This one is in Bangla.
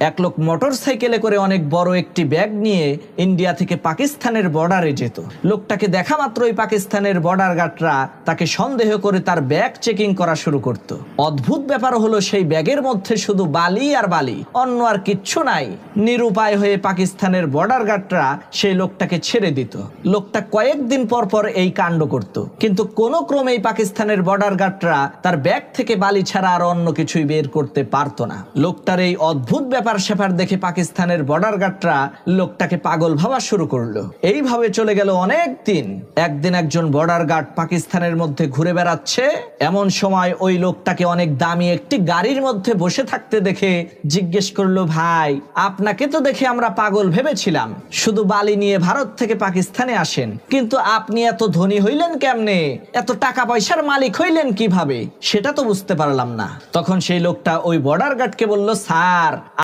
এক লোক মোটর সাইকেলে করে অনেক বড় একটি ব্যাগ নিয়ে ইন্ডিয়া থেকে পাকিস্তানের বর্ডারে যেত। লোকটাকে দেখা মাত্রই পাকিস্তানের বর্ডার গার্ডরা তাকে সন্দেহ করে তার ব্যাগ চেকিং করা শুরু করত। অদ্ভুত ব্যাপার হলো সেই ব্যাগের মধ্যে শুধু বালি আর বালি, অন্য আর কিচ্ছু নাই। নিরুপায় হয়ে পাকিস্তানের বর্ডার গার্ডরা সেই লোকটাকে ছেড়ে দিত। লোকটা কয়েকদিন পর পর এই কাণ্ড করত, কিন্তু কোনো ক্রমেই পাকিস্তানের বর্ডার গার্ডরা তার ব্যাগ থেকে বালি ছাড়া আর অন্য কিছুই বের করতে পারতো না। লোকটার এই অদ্ভুত ব্যাপার স্যাপার দেখে পাকিস্তানের বর্ডার গার্ডরা লোকটাকে পাগল ভাবা শুরু করলো। এইভাবে চলে গেল অনেক দিন। একদিন একজন বর্ডার গার্ড পাকিস্তানের মধ্যে ঘুরে বেড়াচ্ছে, এমন সময় ওই লোকটাকে অনেক দামি একটি গাড়ির মধ্যে বসে থাকতে দেখে জিজ্ঞেস করলো, ভাই আপনাকে তো দেখে আমরা পাগল ভেবেছিলাম, শুধু বালি নিয়ে ভারত থেকে পাকিস্তানে আসেন, কিন্তু আপনি এত ধনী হইলেন কেমনে, এত টাকা পয়সার মালিক হইলেন কিভাবে, সেটা তো বুঝতে পারলাম না। তখন সেই লোকটা ওই বর্ডার গার্ডকে বলল, স্যার